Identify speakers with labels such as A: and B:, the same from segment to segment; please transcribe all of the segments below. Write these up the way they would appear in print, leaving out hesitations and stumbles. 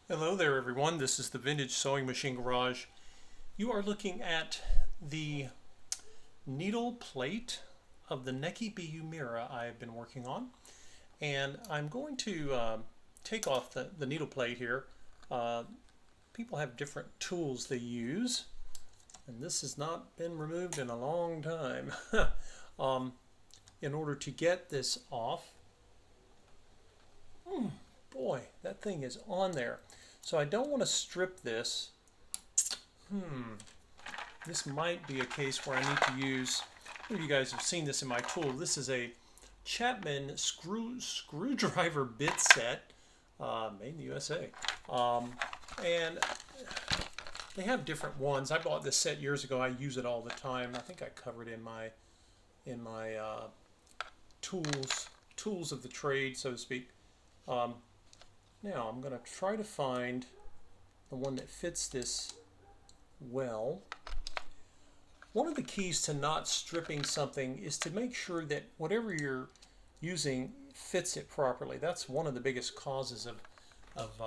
A: Hello there everyone, this is the Vintage Sewing Machine Garage. You are looking at the needle plate of the Neki BU Mira I have been working on. And I'm going to take off the needle plate here. People have different tools they use, and this has not been removed in a long time. um, in order to get this off, boy, that thing is on there. So I don't want to strip this. This might be a case where I need to use, some of you guys have seen this in my tool. This is a Chapman screwdriver bit set, made in the USA. And they have different ones. I bought this set years ago. I use it all the time. I think I covered it in my tools of the trade, so to speak. Now I'm going to try to find the one that fits this well. One of the keys to not stripping something is to make sure that whatever you're using fits it properly. That's one of the biggest causes of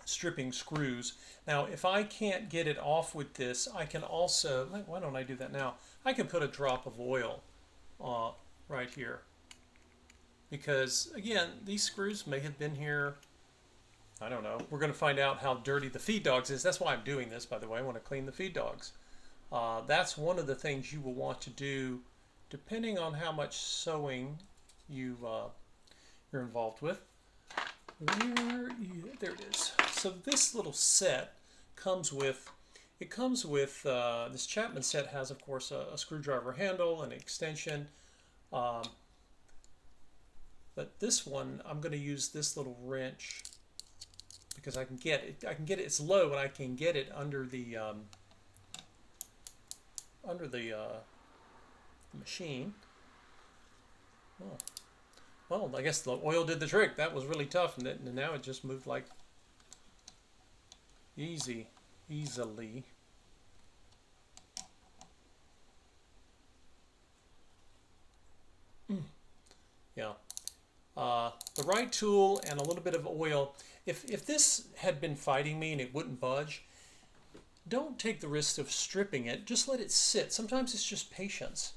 A: stripping screws. Now, if I can't get it off with this, I can also, why don't I do that now? I can put a drop of oil right here. Because, again, these screws may have been here, I don't know. We're going to find out how dirty the feed dogs is. That's why I'm doing this, by the way. I want to clean the feed dogs. That's one of the things you will want to do depending on how much sewing you're involved with. There it is. So this little set comes with, this Chapman set has, of course, a screwdriver handle, an extension. But this one, I'm going to use this little wrench because I can get it. It's low, and I can get it under the machine. Oh. Well, I guess the oil did the trick. That was really tough, and now it just moved like easily. Yeah. The right tool and a little bit of oil. If this had been fighting me and it wouldn't budge, don't take the risk of stripping it. Just let it sit. Sometimes it's just patience.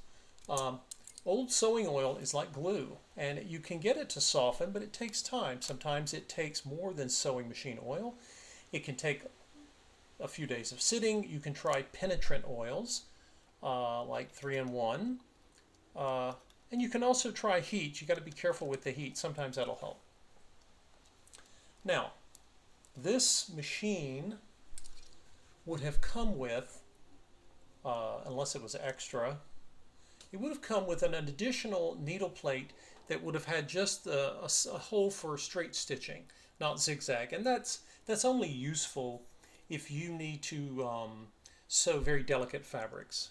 A: Old sewing oil is like glue, and you can get it to soften, but it takes time. Sometimes it takes more than sewing machine oil. It can take a few days of sitting. You can try penetrant oils, like 3-in-1. And you can also try heat. You got to be careful with the heat. Sometimes that'll help. Now, this machine would have come with, unless it was extra, it would have come with an additional needle plate that would have had just a hole for straight stitching, not zigzag. And that's only useful if you need to sew very delicate fabrics.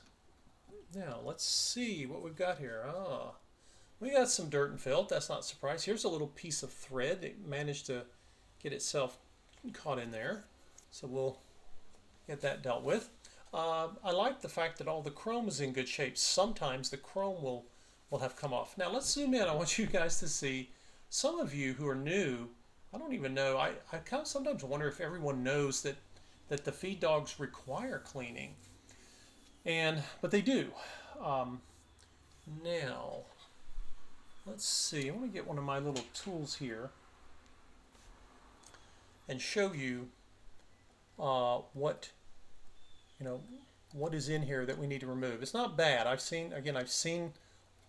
A: Now, let's see what we've got here. We got some dirt and filth. That's not a surprise. Here's a little piece of thread. It managed to get itself caught in there. So we'll get that dealt with. I like the fact that all the chrome is in good shape. Sometimes the chrome will have come off. Now, let's zoom in. I want you guys to see. Some of you who are new, I don't even know. I kind of sometimes wonder if everyone knows that the feed dogs require cleaning. But they do. Now, let's see. I want to get one of my little tools here and show you what is in here that we need to remove. It's not bad. I've seen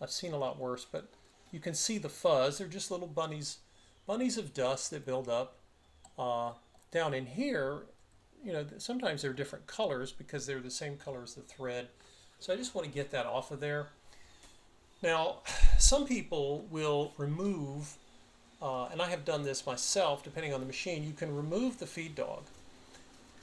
A: a lot worse, but you can see the fuzz. They're just little bunnies of dust that build up down in here. Sometimes they're different colors because they're the same color as the thread. So I just want to get that off of there. Now, some people will remove, and I have done this myself, depending on the machine, you can remove the feed dog.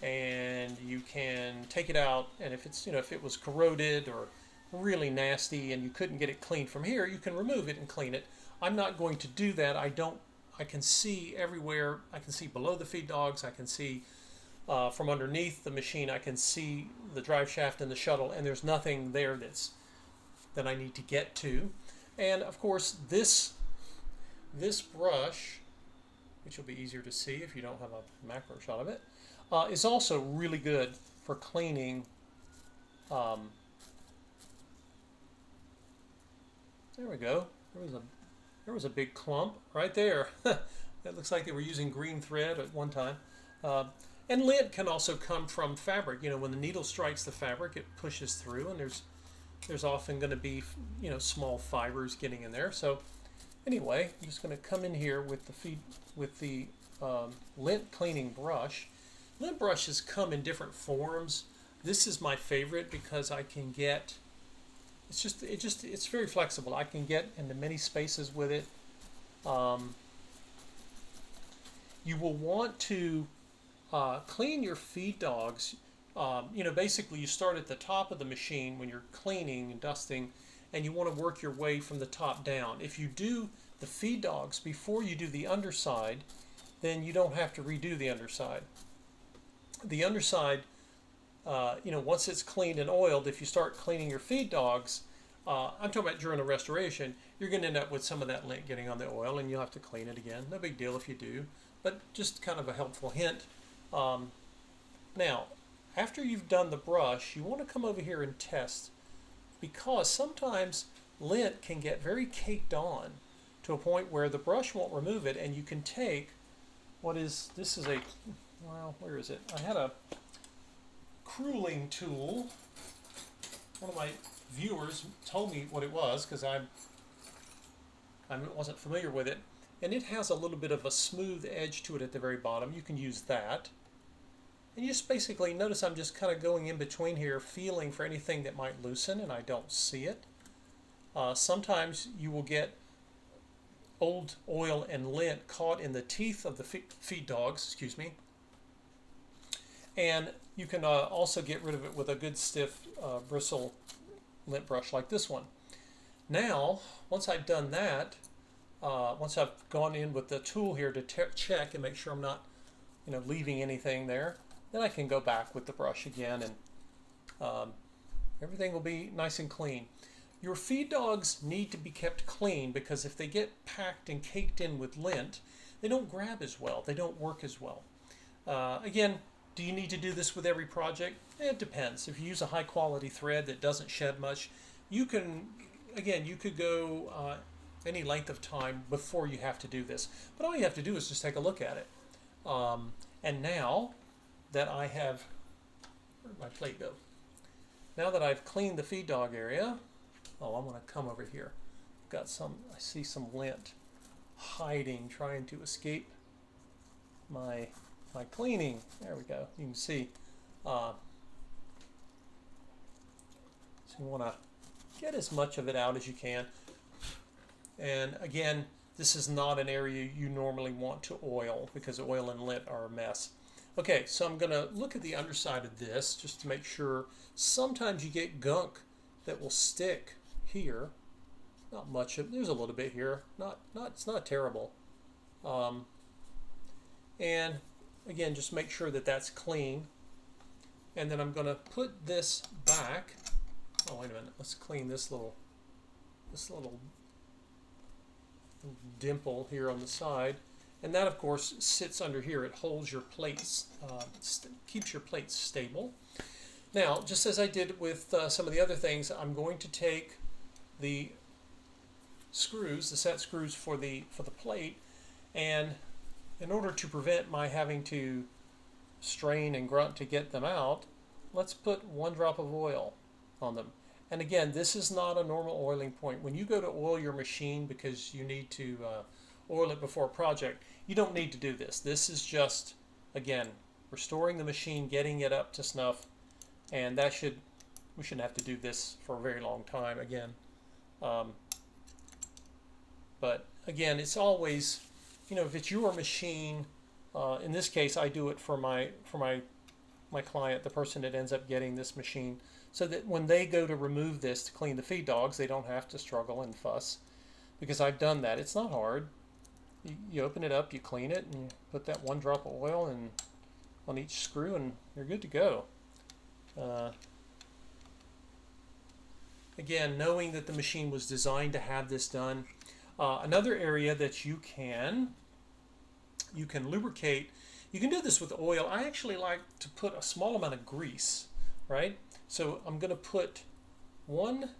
A: And you can take it out, and if it was corroded or really nasty and you couldn't get it clean from here, you can remove it and clean it. I'm not going to do that. I can see everywhere. I can see below the feed dogs. I can see from underneath the machine. I can see the drive shaft and the shuttle, and there's nothing there that I need to get to. And of course, this brush which will be easier to see if you don't have a macro shot of it, is also really good for cleaning. There we go. There was a big clump right there. It looks like they were using green thread at one time. And lint can also come from fabric. You know, when the needle strikes the fabric, it pushes through, and there's often going to be, you know, small fibers getting in there. So anyway, I'm just going to come in here with the lint cleaning brush. Lint brushes come in different forms. This is my favorite because I can get, it's very flexible. I can get into many spaces with it. You will want to clean your feed dogs. You know, basically you start at the top of the machine when you're cleaning and dusting, and you want to work your way from the top down. If you do the feed dogs before you do the underside, then you don't have to redo the underside. The underside, you know, once it's cleaned and oiled, if you start cleaning your feed dogs, I'm talking about during a restoration, you're going to end up with some of that lint getting on the oil, and you'll have to clean it again. No big deal if you do, but just kind of a helpful hint. Now, after you've done the brush, you want to come over here and test, because sometimes lint can get very caked on to a point where the brush won't remove it, and you can take this is a, well, where is it? I had a cruling tool. One of my viewers told me what it was because I wasn't familiar with it, and it has a little bit of a smooth edge to it at the very bottom. You can use that, and you just basically notice I'm just kind of going in between here, feeling for anything that might loosen, and I don't see it. Sometimes you will get old oil and lint caught in the teeth of the feed dogs, excuse me, and you can also get rid of it with a good stiff bristle lint brush like this one. Now, once I've done that, once I've gone in with the tool here to check and make sure I'm not, you know, leaving anything there, then I can go back with the brush again, and everything will be nice and clean. Your feed dogs need to be kept clean, because if they get packed and caked in with lint, they don't grab as well, they don't work as well. Again, do you need to do this with every project? It depends. If you use a high quality thread that doesn't shed much, you can, again, you could go any length of time before you have to do this. But all you have to do is just take a look at it. And now that I have, where'd my plate go? Now that I've cleaned the feed dog area, oh, I'm going to come over here. Got some, I see some lint hiding, trying to escape my cleaning. There we go. You can see. So you want to get as much of it out as you can. And again, this is not an area you normally want to oil, because oil and lint are a mess. Okay, so I'm going to look at the underside of this just to make sure. Sometimes you get gunk that will stick here. Not much of, there's a little bit here. It's not terrible. And again, just make sure that that's clean. And then I'm going to put this back. Oh, wait a minute. Let's clean this little dimple here on the side. And that, of course, sits under here. It holds your plates, keeps your plates stable. Now, just as I did with some of the other things, I'm going to take the screws, the set screws for the plate, and in order to prevent my having to strain and grunt to get them out, let's put 1 drop of oil on them. And again, this is not a normal oiling point. When you go to oil your machine because you need to oil it before a project, you don't need to do this. This is just, again, restoring the machine, getting it up to snuff, and we shouldn't have to do this for a very long time again. But again, it's always, you know, if it's your machine, in this case, I do it for my client, the person that ends up getting this machine, so that when they go to remove this to clean the feed dogs, they don't have to struggle and fuss, because I've done that. It's not hard. You open it up, you clean it, and you put that 1 drop of oil on each screw, and you're good to go. Again, knowing that the machine was designed to have this done. Another area that you can you can lubricate. You can do this with oil. I actually like to put a small amount of grease, right? So I'm going to put one,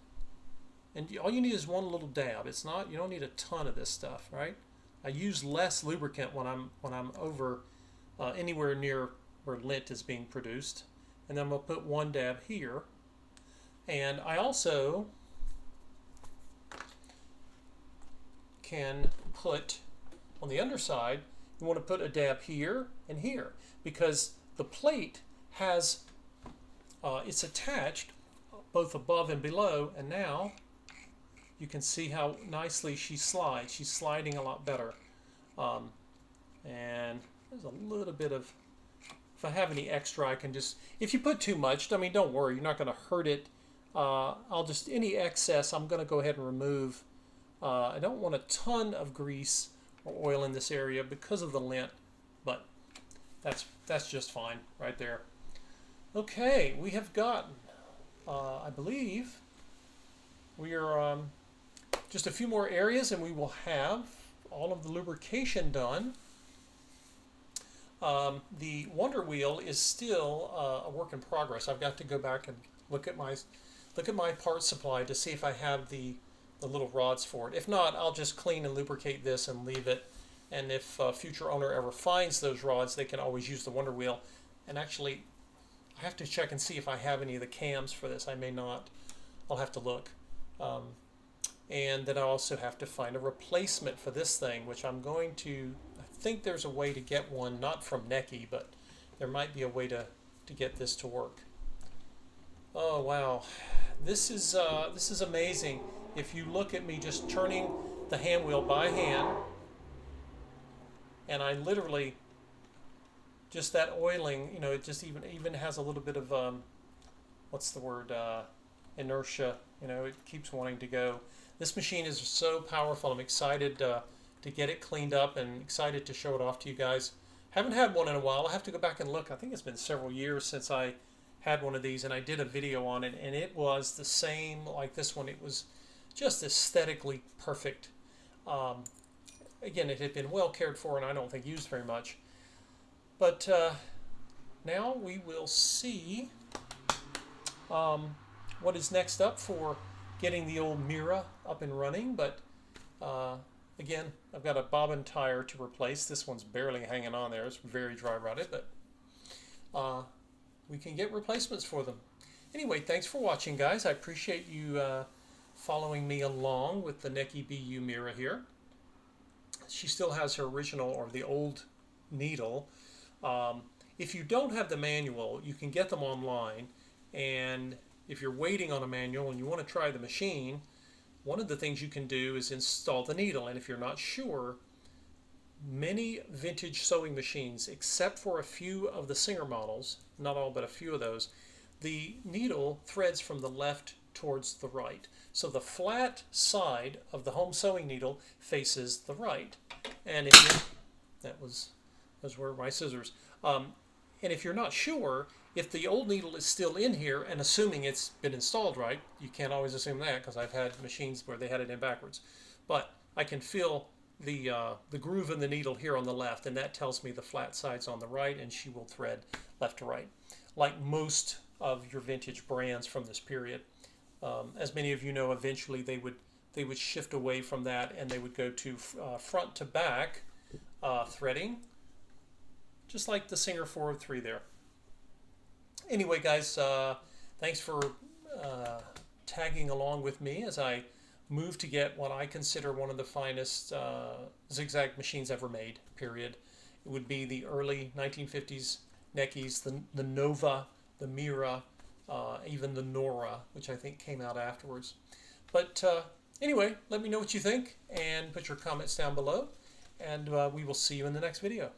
A: and all you need is one little dab. It's not, you don't need a ton of this stuff, right? I use less lubricant when I'm over anywhere near where lint is being produced. And then I'm going to put one dab here. And I also can put on the underside, you want to put a dab here and here, because the plate has, it's attached both above and below, and now you can see how nicely she slides. She's sliding a lot better. And there's a little bit of, if I have any extra, I can just, if you put too much, I mean, don't worry, you're not going to hurt it. I'll just, any excess, I'm going to go ahead and remove. I don't want a ton of grease or oil in this area because of the lint, but that's just fine right there. Okay, we have gotten, I believe, we are just a few more areas and we will have all of the lubrication done. The Wonder Wheel is still a work in progress. I've got to go back and look at my parts supply to see if I have the little rods for it. If not, I'll just clean and lubricate this and leave it. And if a future owner ever finds those rods, they can always use the Wonder Wheel. And actually, I have to check and see if I have any of the cams for this. I may not. I'll have to look. And then I also have to find a replacement for this thing, which I'm going to, I think there's a way to get one, not from Necky, but there might be a way to get this to work. Oh, wow. This is amazing. If you look at me just turning the hand wheel by hand, and I literally, just that oiling, you know, it just even has a little bit of, what's the word, inertia, you know, it keeps wanting to go. This machine is so powerful. I'm excited to get it cleaned up and excited to show it off to you guys. Haven't had one in a while. I have to go back and look. I think it's been several years since I had one of these, and I did a video on it, and it was the same like this one. It was just aesthetically perfect. Again, it had been well cared for and I don't think used very much. But now we will see what is next up for getting the old Mira up and running. But again, I've got a bobbin tire to replace. This one's barely hanging on there. It's very dry rotted, but we can get replacements for them. Anyway, thanks for watching, guys. I appreciate you following me along with the Necky BU Mira here. She still has her original, or the old, needle. If you don't have the manual, you can get them online, and if you're waiting on a manual and you want to try the machine, one of the things you can do is install the needle. And if you're not sure, many vintage sewing machines, except for a few of the Singer models, not all but a few of those, the needle threads from the left towards the right. So the flat side of the home sewing needle faces the right. And if you, those were my scissors. And if you're not sure, if the old needle is still in here, and assuming it's been installed right, you can't always assume that because I've had machines where they had it in backwards. But I can feel the groove in the needle here on the left, and that tells me the flat side's on the right, and she will thread left to right, like most of your vintage brands from this period. As many of you know, eventually they would shift away from that, and they would go to front to back threading, just like the Singer 403 there. Anyway, guys, thanks for tagging along with me as I move to get what I consider one of the finest zigzag machines ever made, period. It would be the early 1950s Neckys, the Nova, the Mira, even the Nora, which I think came out afterwards. But anyway, let me know what you think and put your comments down below, and we will see you in the next video.